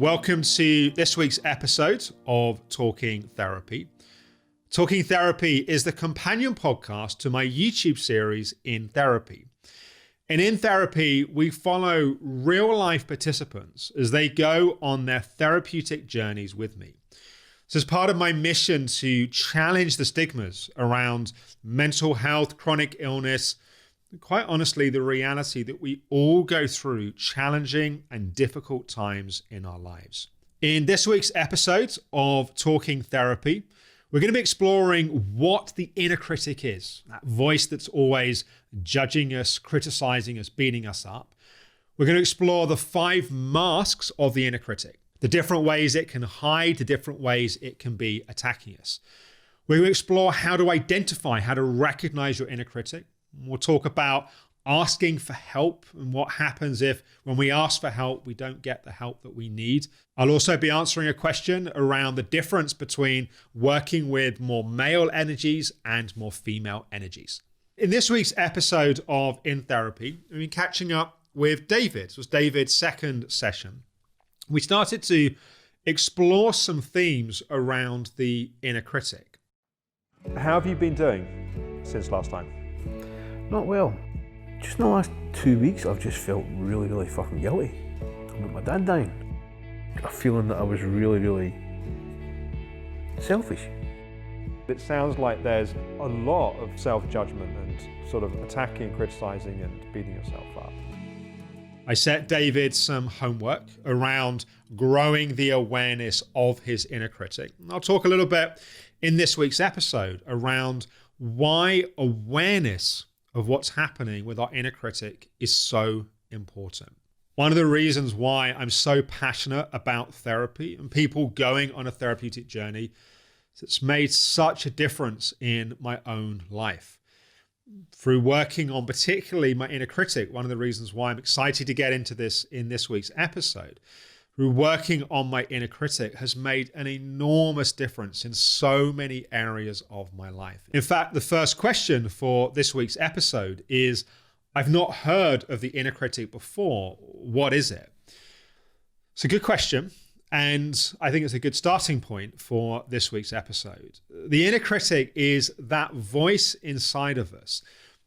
Welcome to this week's episode of Talking Therapy. Talking Therapy is the companion podcast to my YouTube series, In Therapy. And in therapy, we follow real-life participants as they go on their therapeutic journeys with me. So as part of my mission to challenge the stigmas around mental health, chronic illness, quite honestly, the reality that we all go through challenging and difficult times in our lives. In this week's episode of Talking Therapy, we're going to be exploring what the inner critic is, that voice that's always judging us, criticizing us, beating us up. We're going to explore the 5 masks of the inner critic, the different ways it can hide, the different ways it can be attacking us. We're going to explore how to identify, how to recognize your inner critic. We'll talk about asking for help and what happens if when we ask for help, we don't get the help that we need. I'll also be answering a question around the difference between working with more male energies and more female energies. In this week's episode of In Therapy, we've been catching up with David. This was David's second session. We started to explore some themes around the inner critic. How have you been doing since last time? Not well. Just in the last 2 weeks, I've just felt really fucking guilty about my dad dying. A feeling that I was really selfish. It sounds like there's a lot of self-judgment and sort of attacking, criticizing and beating yourself up. I set David some homework around growing the awareness of his inner critic. I'll talk a little bit in this week's episode around why awareness of what's happening with our inner critic is so important. One of the reasons why I'm so passionate about therapy and people going on a therapeutic journey is it's made such a difference in my own life. Through working on particularly my inner critic, one of the reasons why I'm excited to get into this in this week's episode, through working on my inner critic has made an enormous difference in so many areas of my life. In fact, the first question for this week's episode is, I've not heard of the inner critic before. What is it? It's a good question, and I think it's a good starting point for this week's episode. The inner critic is that voice inside of us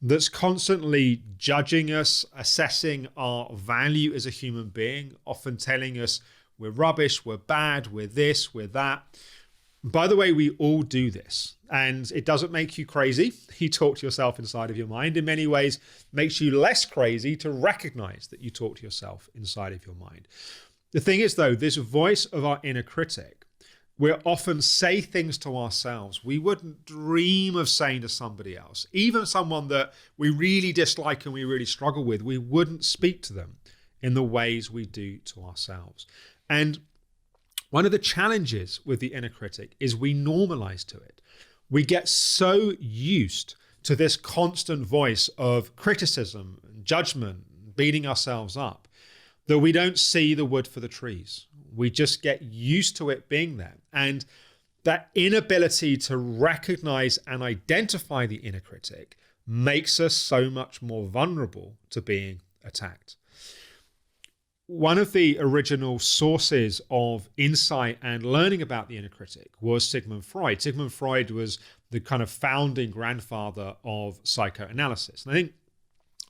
that's constantly judging us, assessing our value as a human being, often telling us we're rubbish, we're bad, we're this, we're that. By the way, we all do this, and it doesn't make you crazy. You talk to yourself inside of your mind. In many ways, makes you less crazy to recognize that you talk to yourself inside of your mind. The thing is, though, this voice of our inner critic, we often say things to ourselves we wouldn't dream of saying to somebody else. Even someone that we really dislike and we really struggle with, we wouldn't speak to them in the ways we do to ourselves. And one of the challenges with the inner critic is we normalize to it. We get so used to this constant voice of criticism, judgment, beating ourselves up, that we don't see the wood for the trees. We just get used to it being there. And that inability to recognize and identify the inner critic makes us so much more vulnerable to being attacked. One of the original sources of insight and learning about the inner critic was Sigmund Freud. Sigmund Freud was the kind of founding grandfather of psychoanalysis. And I think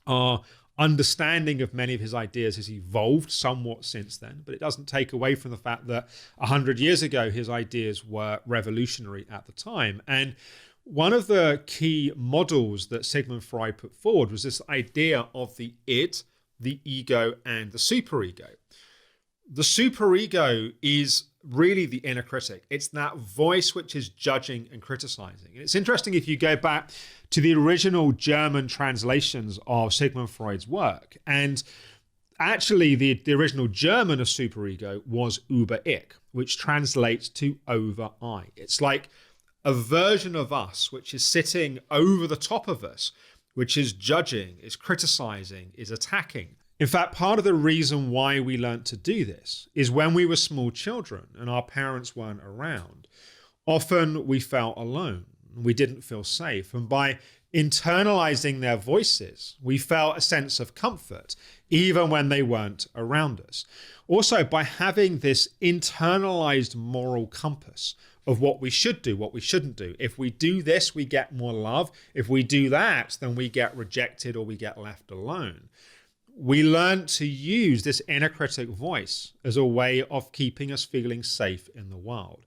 our understanding of many of his ideas has evolved somewhat since then, but it doesn't take away from the fact that 100 years ago, his ideas were revolutionary at the time. And one of the key models that Sigmund Freud put forward was this idea of the id, the ego, and the superego. The superego is really the inner critic. It's that voice which is judging and criticizing. And it's interesting if you go back to the original German translations of Sigmund Freud's work. And actually, the original German of superego was über ich, which translates to over I. It's like a version of us which is sitting over the top of us, which is judging, is criticizing, is attacking. In fact, part of the reason why we learned to do this is when we were small children and our parents weren't around, often we felt alone. We didn't feel safe. And by internalizing their voices, we felt a sense of comfort, even when they weren't around us. Also, by having this internalized moral compass of what we should do, what we shouldn't do. If we do this, we get more love. If we do that, then we get rejected or we get left alone. We learn to use this inner critic voice as a way of keeping us feeling safe in the world.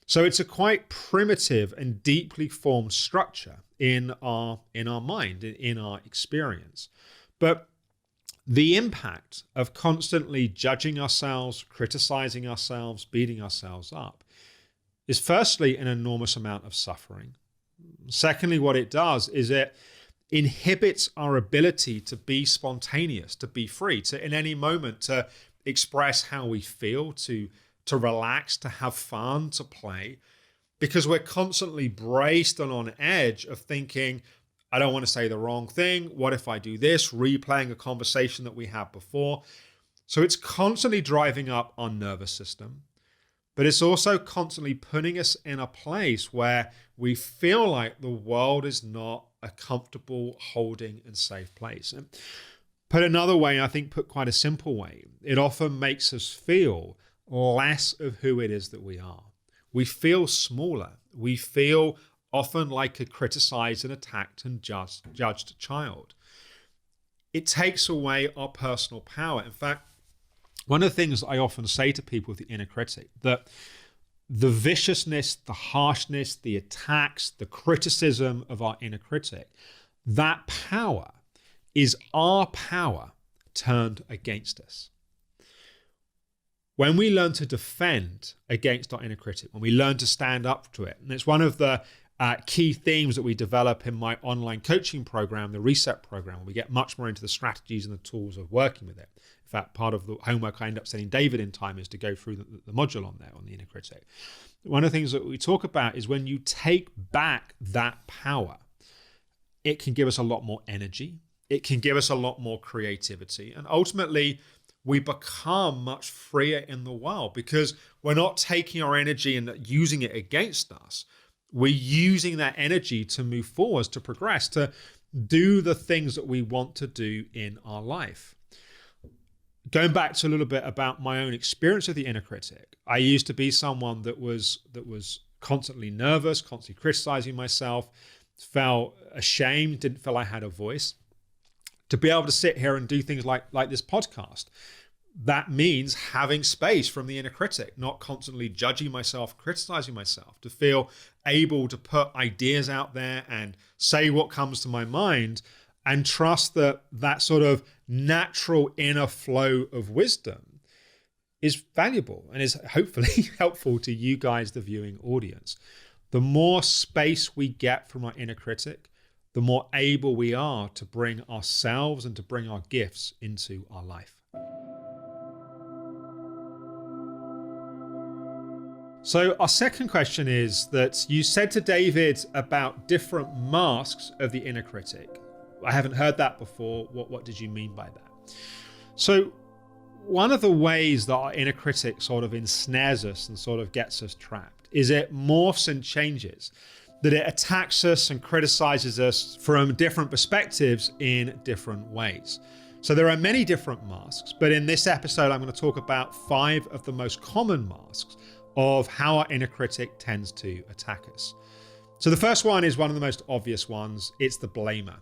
So it's a quite primitive and deeply formed structure in our mind, in our experience. But the impact of constantly judging ourselves, criticizing ourselves, beating ourselves up is firstly an enormous amount of suffering. Secondly, what it does is it inhibits our ability to be spontaneous, to be free, to in any moment to express how we feel, to relax, to have fun, to play, because we're constantly braced and on edge of thinking, I don't want to say the wrong thing. What if I do this? Replaying a conversation that we had before. So it's constantly driving up our nervous system, but it's also constantly putting us in a place where we feel like the world is not a comfortable, holding and safe place. And put another way, I think put quite a simple way, it often makes us feel less of who it is that we are. We feel smaller. We feel often like a criticized and attacked and judged child. It takes away our personal power. In fact, one of the things I often say to people with the inner critic, that the viciousness, the harshness, the attacks, the criticism of our inner critic, that power is our power turned against us. When we learn to defend against our inner critic, when we learn to stand up to it, and it's one of the key themes that we develop in my online coaching program, the Reset program, where we get much more into the strategies and the tools of working with it. In fact, part of the homework I end up sending David in time is to go through the module on there, on the inner critic. One of the things that we talk about is when you take back that power, it can give us a lot more energy. It can give us a lot more creativity. And ultimately, we become much freer in the world because we're not taking our energy and using it against us. We're using that energy to move forwards, to progress, to do the things that we want to do in our life. Going back to a little bit about my own experience of the inner critic, I used to be someone that was constantly nervous, constantly criticizing myself, felt ashamed, didn't feel I had a voice. To be able to sit here and do things like this podcast, that means having space from the inner critic, not constantly judging myself, criticizing myself, to feel able to put ideas out there and say what comes to my mind and trust that that sort of natural inner flow of wisdom is valuable and is hopefully helpful to you guys, the viewing audience. The more space we get from our inner critic, the more able we are to bring ourselves and to bring our gifts into our life. So our second question is that you said to David about different masks of the inner critic. I haven't heard that before. What did you mean by that? So one of the ways that our inner critic sort of ensnares us and sort of gets us trapped is it morphs and changes, that it attacks us and criticizes us from different perspectives in different ways. So there are many different masks, but in this episode, I'm going to talk about 5 of the most common masks of how our inner critic tends to attack us. So the first one is one of the most obvious ones. It's the blamer.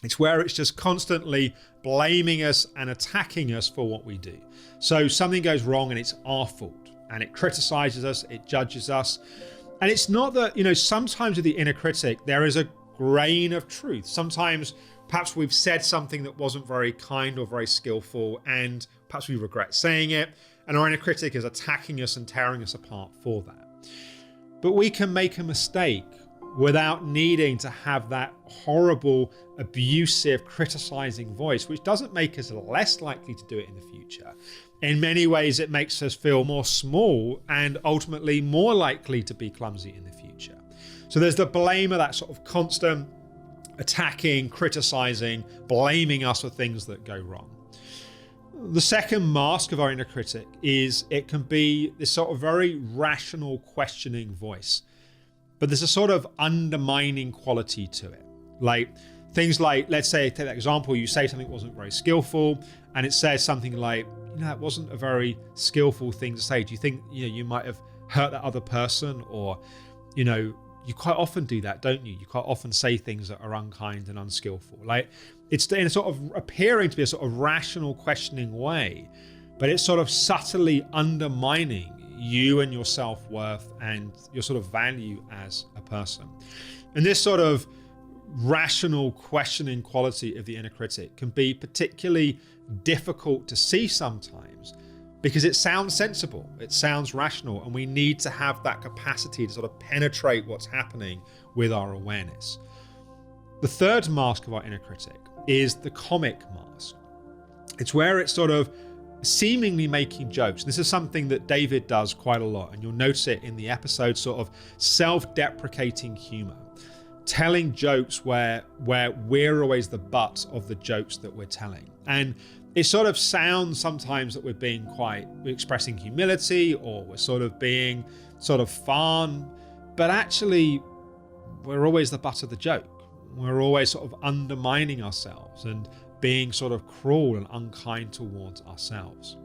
It's where it's just constantly blaming us and attacking us for what we do. So something goes wrong and it's our fault, and it criticizes us, it judges us. And it's not that, sometimes with the inner critic, there is a grain of truth. Sometimes perhaps we've said something that wasn't very kind or very skillful, and perhaps we regret saying it. And our inner critic is attacking us and tearing us apart for that. But we can make a mistake without needing to have that horrible, abusive, criticizing voice, which doesn't make us less likely to do it in the future. In many ways, it makes us feel more small and ultimately more likely to be clumsy in the future. So there's the blamer, that sort of constant attacking, criticizing, blaming us for things that go wrong. The second mask of our inner critic is it can be this sort of very rational, questioning voice, but there's a sort of undermining quality to it. Like things like, let's say, take that example, you say something wasn't very skillful, and it says something like, that wasn't a very skillful thing to say. Do you think, you might have hurt that other person? Or, you quite often do that, don't you? You quite often say things that are unkind and unskillful. Like, it's in a sort of appearing to be a sort of rational, questioning way, but it's sort of subtly undermining you and your self-worth and your sort of value as a person. And this sort of rational, questioning quality of the inner critic can be particularly difficult to see sometimes, because it sounds sensible, it sounds rational, and we need to have that capacity to sort of penetrate what's happening with our awareness. The third mask of our inner critic is the comic mask. It's where it's sort of seemingly making jokes. This is something that David does quite a lot, and you'll notice it in the episode, sort of self-deprecating humor, telling jokes where we're always the butt of the jokes that we're telling. And it sort of sounds sometimes that we're expressing humility, or we're sort of being sort of fun, but actually we're always the butt of the joke. We're always sort of undermining ourselves and being sort of cruel and unkind towards ourselves.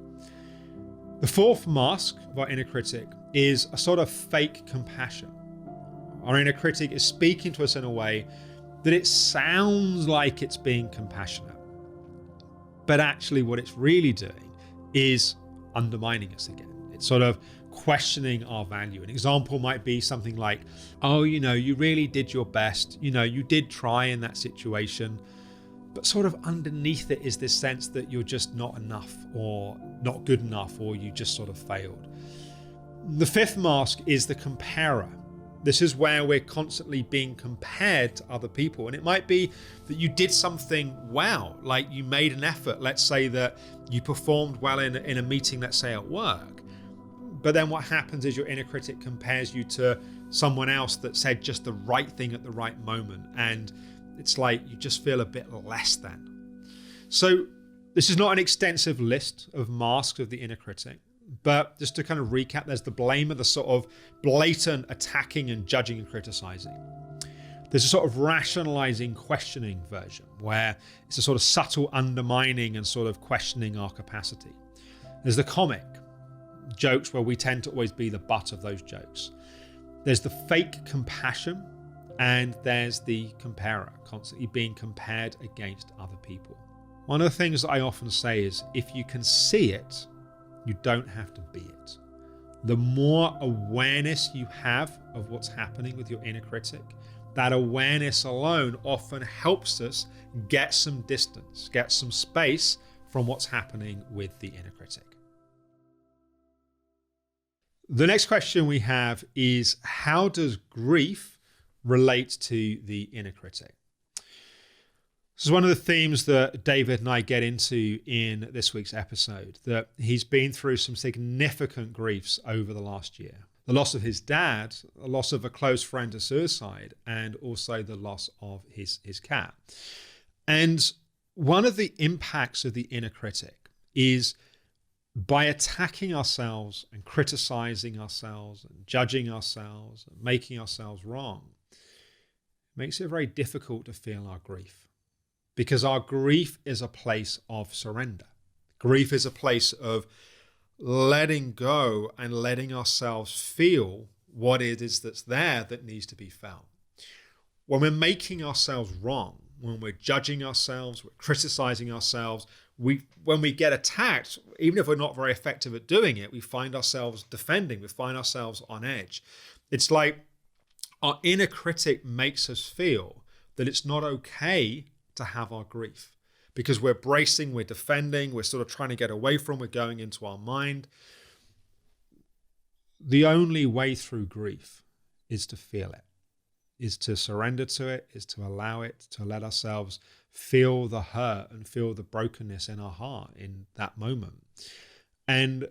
The fourth mask of our inner critic is a sort of fake compassion. Our inner critic is speaking to us in a way that it sounds like it's being compassionate, but actually what it's really doing is undermining us again. It's sort of questioning our value. An example might be something like, oh, you really did your best. You did try in that situation, but sort of underneath it is this sense that you're just not enough, or not good enough, or you just sort of failed. The fifth mask is the comparer. This is where we're constantly being compared to other people. And it might be that you did something well, like you made an effort. Let's say that you performed well in a meeting, let's say at work. But then what happens is your inner critic compares you to someone else that said just the right thing at the right moment. And it's like you just feel a bit less than. So this is not an extensive list of masks of the inner critic. But just to kind of recap, there's the blamer, the sort of blatant attacking and judging and criticizing. There's a sort of rationalizing, questioning version, where it's a sort of subtle undermining and sort of questioning our capacity. There's the comic, jokes where we tend to always be the butt of those jokes. There's the fake compassion, and there's the comparer, constantly being compared against other people. One of the things that I often say is, if you can see it, you don't have to be it. The more awareness you have of what's happening with your inner critic, that awareness alone often helps us get some distance, get some space from what's happening with the inner critic. The next question we have is, how does grief relate to the inner critic? This is one of the themes that David and I get into in this week's episode, that he's been through some significant griefs over the last year. The loss of his dad, the loss of a close friend to suicide, and also the loss of his cat. And one of the impacts of the inner critic is, by attacking ourselves and criticizing ourselves and judging ourselves and making ourselves wrong, it makes it very difficult to feel our grief. Because our grief is a place of surrender. Grief is a place of letting go and letting ourselves feel what it is that's there that needs to be felt. When we're making ourselves wrong, when we're judging ourselves, we're criticizing ourselves, when we get attacked, even if we're not very effective at doing it, we find ourselves defending, we find ourselves on edge. It's like our inner critic makes us feel that it's not okay to have our grief, because we're bracing, we're defending, we're sort of trying to get away from, we're going into our mind. The only way through grief is to feel it, is to surrender to it, is to allow it, to let ourselves feel the hurt and feel the brokenness in our heart in that moment. And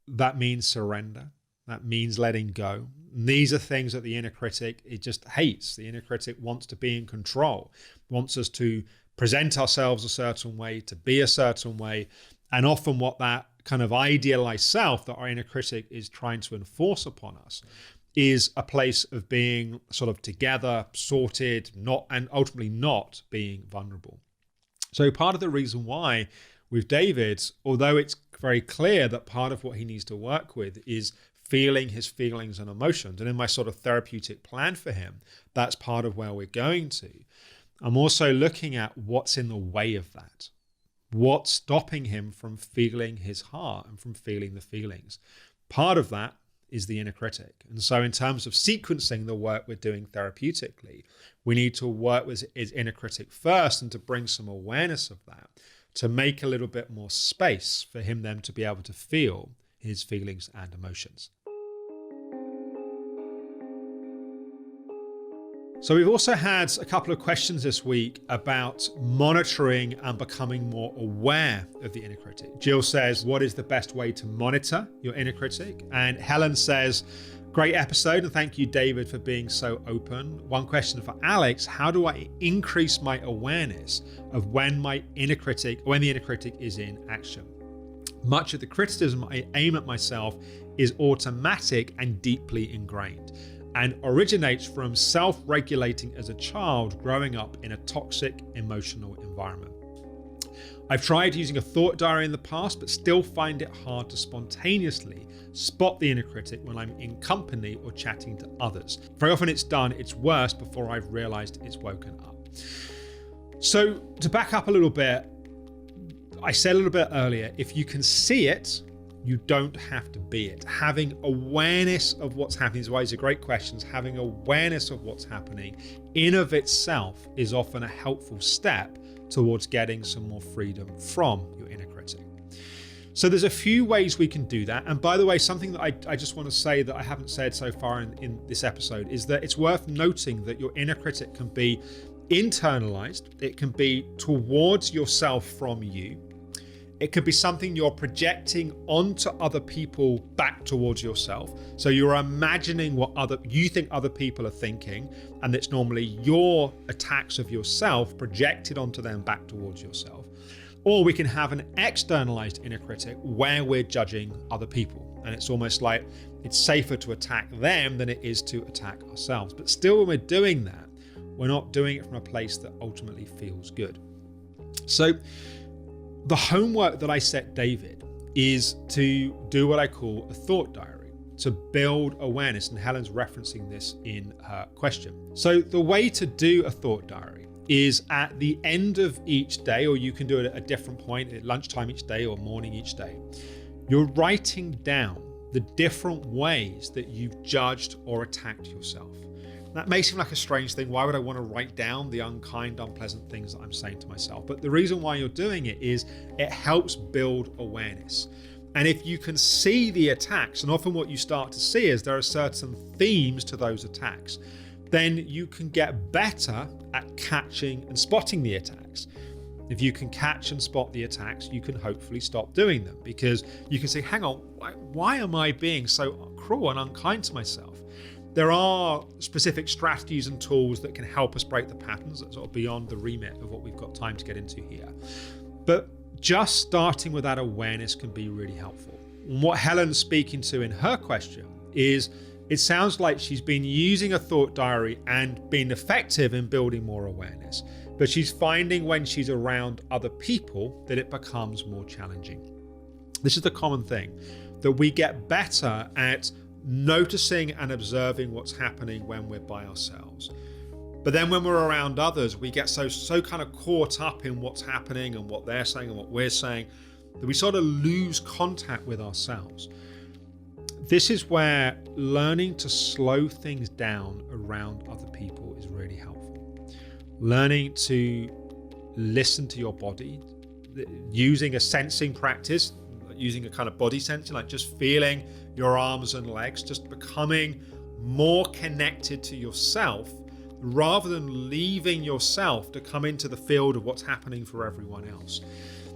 that means surrender. That means letting go. And these are things that the inner critic, it just hates. The inner critic wants to be in control, wants us to present ourselves a certain way, to be a certain way. And often what that kind of idealized self that our inner critic is trying to enforce upon us is a place of being sort of together, sorted, and ultimately not being vulnerable. So part of the reason why with David, although it's very clear that part of what he needs to work with is feeling his feelings and emotions, and in my sort of therapeutic plan for him, that's part of where we're going to. I'm also looking at what's in the way of that. What's stopping him from feeling his heart and from feeling the feelings? Part of that is the inner critic. And so in terms of sequencing the work we're doing therapeutically, we need to work with his inner critic first and to bring some awareness of that, to make a little bit more space for him then to be able to feel his feelings and emotions. So we've also had a couple of questions this week about monitoring and becoming more aware of the inner critic. Jill says, what is the best way to monitor your inner critic? And Helen says, great episode, and thank you, David, for being so open. One question for Alex, how do I increase my awareness of when the inner critic is in action? Much of the criticism I aim at myself is automatic and deeply ingrained, and originates from self-regulating as a child growing up in a toxic emotional environment. I've tried using a thought diary in the past, but still find it hard to spontaneously spot the inner critic when I'm in company or chatting to others. Very often it's done its worst before I've realized it's woken up. So to back up a little bit, I said a little bit earlier, if you can see it, you don't have to be it. Having awareness of what's happening is why these are great questions. Having awareness of what's happening in of itself is often a helpful step towards getting some more freedom from your inner critic. So there's a few ways we can do that. And by the way, something that I just want to say that I haven't said so far in this episode is that it's worth noting that your inner critic can be internalized. It can be towards yourself from you. It could be something you're projecting onto other people back towards yourself. So you're imagining what you think other people are thinking, and it's normally your attacks of yourself projected onto them back towards yourself. Or we can have an externalized inner critic where we're judging other people. And it's almost like it's safer to attack them than it is to attack ourselves. But still, when we're doing that, we're not doing it from a place that ultimately feels good. So the homework that I set David is to do what I call a thought diary, to build awareness, and Helen's referencing this in her question. So the way to do a thought diary is at the end of each day, or you can do it at a different point, at lunchtime each day or morning each day, you're writing down the different ways that you've judged or attacked yourself. That may seem like a strange thing. Why would I want to write down the unkind, unpleasant things that I'm saying to myself? But the reason why you're doing it is it helps build awareness. And if you can see the attacks, and often what you start to see is there are certain themes to those attacks, then you can get better at catching and spotting the attacks. If you can catch and spot the attacks, you can hopefully stop doing them, because you can say, hang on, why am I being so cruel and unkind to myself? There are specific strategies and tools that can help us break the patterns that sort of beyond the remit of what we've got time to get into here. But just starting with that awareness can be really helpful. And what Helen's speaking to in her question is, it sounds like she's been using a thought diary and been effective in building more awareness, but she's finding when she's around other people that it becomes more challenging. This is the common thing, that we get better at noticing and observing what's happening when we're by ourselves. But then when we're around others, we get so kind of caught up in what's happening and what they're saying and what we're saying that we sort of lose contact with ourselves. This is where learning to slow things down around other people is really helpful. Learning to listen to your body, using a sensing practice, using a kind of body sensing, like just feeling your arms and legs, just becoming more connected to yourself rather than leaving yourself to come into the field of what's happening for everyone else.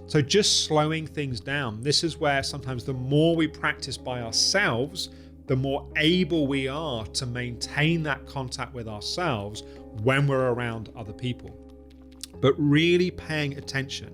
So just slowing things down. This is where sometimes the more we practice by ourselves, the more able we are to maintain that contact with ourselves when we're around other people. But really paying attention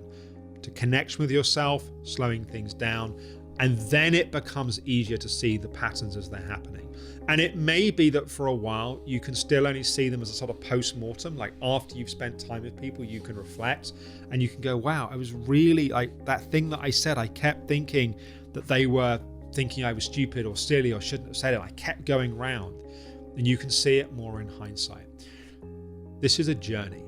to connection with yourself, slowing things down, And then it becomes easier to see the patterns as they're happening. And it may be that for a while, you can still only see them as a sort of post-mortem, like after you've spent time with people, you can reflect and you can go, wow, I was really like that thing that I said, I kept thinking that they were thinking I was stupid or silly or shouldn't have said it. I kept going round, and you can see it more in hindsight. This is a journey.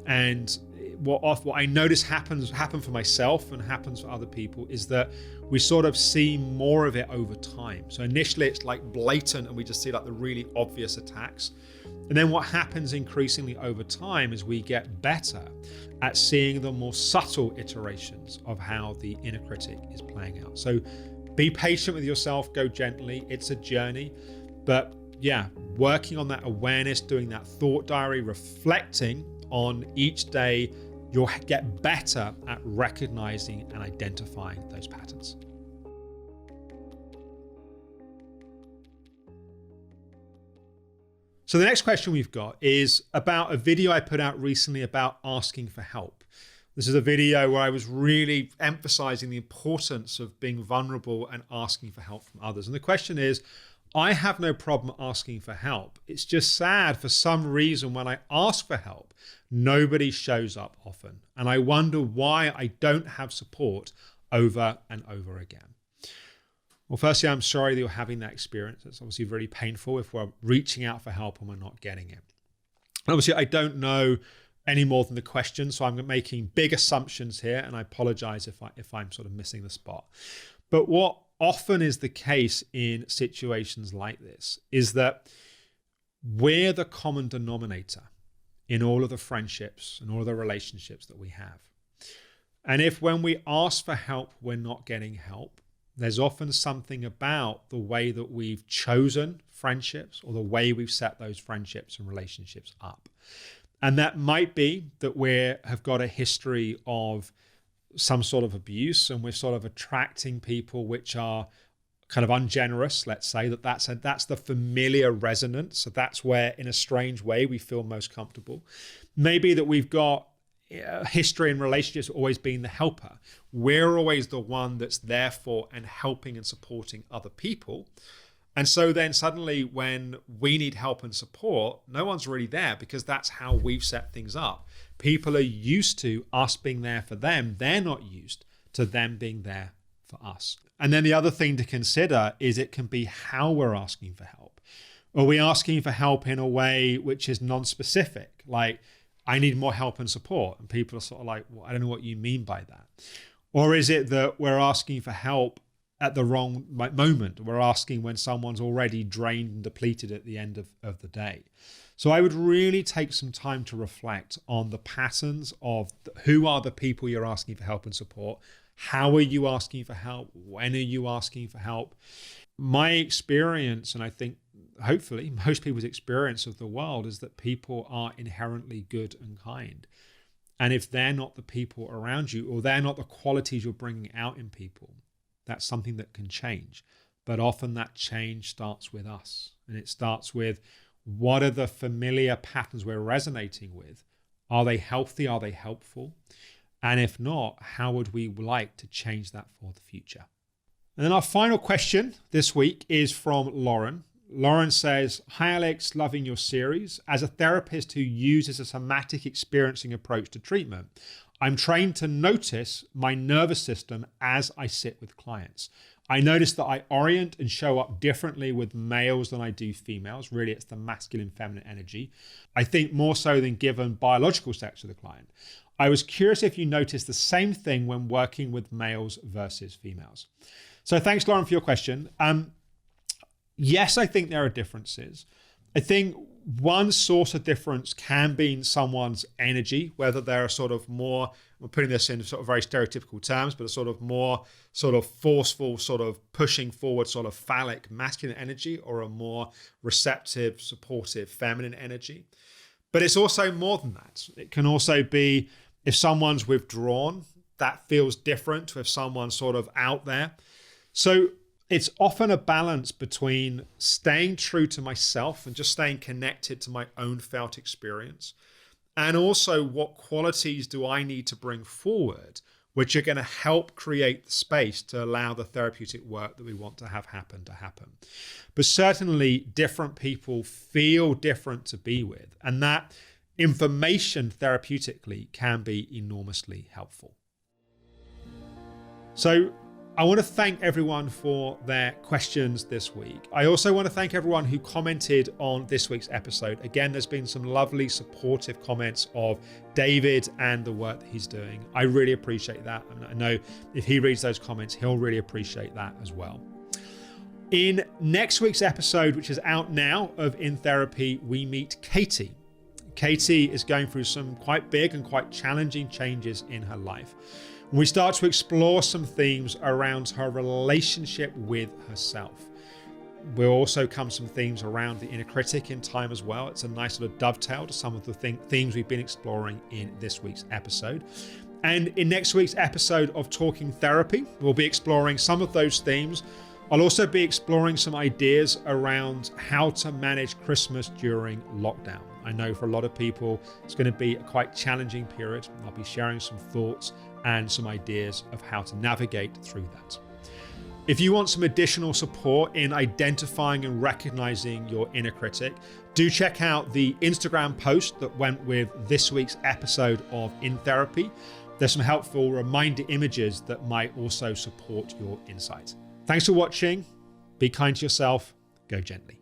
And what I notice happen for myself and happens for other people is that we sort of see more of it over time. So initially it's like blatant and we just see like the really obvious attacks. And then what happens increasingly over time is we get better at seeing the more subtle iterations of how the inner critic is playing out. So be patient with yourself, go gently. It's a journey, but yeah, working on that awareness, doing that thought diary, reflecting on each day, you'll get better at recognizing and identifying those patterns. So the next question we've got is about a video I put out recently about asking for help. This is a video where I was really emphasizing the importance of being vulnerable and asking for help from others. And the question is, I have no problem asking for help. It's just sad for some reason when I ask for help, nobody shows up often. And I wonder why I don't have support over and over again. Well, firstly, I'm sorry that you're having that experience. It's obviously really painful if we're reaching out for help and we're not getting it. And obviously, I don't know any more than the question, so I'm making big assumptions here, and I apologize if I'm sort of missing the spot. But what often is the case in situations like this is that we're the common denominator in all of the friendships and all of the relationships that we have. And if when we ask for help, we're not getting help, there's often something about the way that we've chosen friendships or the way we've set those friendships and relationships up. And that might be that we have got a history of some sort of abuse and we're sort of attracting people which are kind of ungenerous, let's say, that's the familiar resonance. So that's where, in a strange way, we feel most comfortable. Maybe that we've got history in relationships always being the helper. We're always the one that's there for and helping and supporting other people. And so then suddenly when we need help and support, no one's really there because that's how we've set things up. People are used to us being there for them. They're not used to them being there for us. And then the other thing to consider is it can be how we're asking for help. Are we asking for help in a way which is non-specific? Like, I need more help and support. And people are sort of like, well, I don't know what you mean by that. Or is it that we're asking for help at the wrong moment? We're asking when someone's already drained and depleted at the end of the day. So I would really take some time to reflect on the patterns of who are the people you're asking for help and support. How are you asking for help? When are you asking for help? My experience, and I think hopefully most people's experience of the world, is that people are inherently good and kind. And if they're not the people around you, or they're not the qualities you're bringing out in people, that's something that can change. But often that change starts with us. And it starts with, what are the familiar patterns we're resonating with? Are they healthy? Are they helpful? And if not, how would we like to change that for the future? And then our final question this week is from Lauren. Lauren says, "Hi Alex, loving your series. As a therapist who uses a somatic experiencing approach to treatment, I'm trained to notice my nervous system as I sit with clients. I notice that I orient and show up differently with males than I do females. Really, it's the masculine, feminine energy. I think more so than given biological sex of the client. I was curious if you noticed the same thing when working with males versus females." So thanks, Lauren, for your question. Yes, I think there are differences. I think one source of difference can be in someone's energy, whether they're sort of more, we're putting this in sort of very stereotypical terms, but a sort of more sort of forceful, sort of pushing forward, sort of phallic masculine energy, or a more receptive, supportive feminine energy. But it's also more than that. It can also be if someone's withdrawn, that feels different to if someone's sort of out there. So it's often a balance between staying true to myself and just staying connected to my own felt experience. And also, what qualities do I need to bring forward which are going to help create the space to allow the therapeutic work that we want to have happen to happen. But certainly different people feel different to be with, and that information therapeutically can be enormously helpful. So I want to thank everyone for their questions this week. I also want to thank everyone who commented on this week's episode. Again, there's been some lovely supportive comments of David and the work that he's doing. I really appreciate that. And I know if he reads those comments, he'll really appreciate that as well. In next week's episode, which is out now of In Therapy, we meet Katie. Katie is going through some quite big and quite challenging changes in her life. We start to explore some themes around her relationship with herself. We'll also come some themes around the inner critic in time as well. It's a nice sort of dovetail to some of the themes we've been exploring in this week's episode. And in next week's episode of Talking Therapy, we'll be exploring some of those themes. I'll also be exploring some ideas around how to manage Christmas during lockdown. I know for a lot of people, it's going to be a quite challenging period. I'll be sharing some thoughts and some ideas of how to navigate through that. If you want some additional support in identifying and recognizing your inner critic, do check out the Instagram post that went with this week's episode of In Therapy. There's some helpful reminder images that might also support your insight. Thanks for watching. Be kind to yourself. Go gently.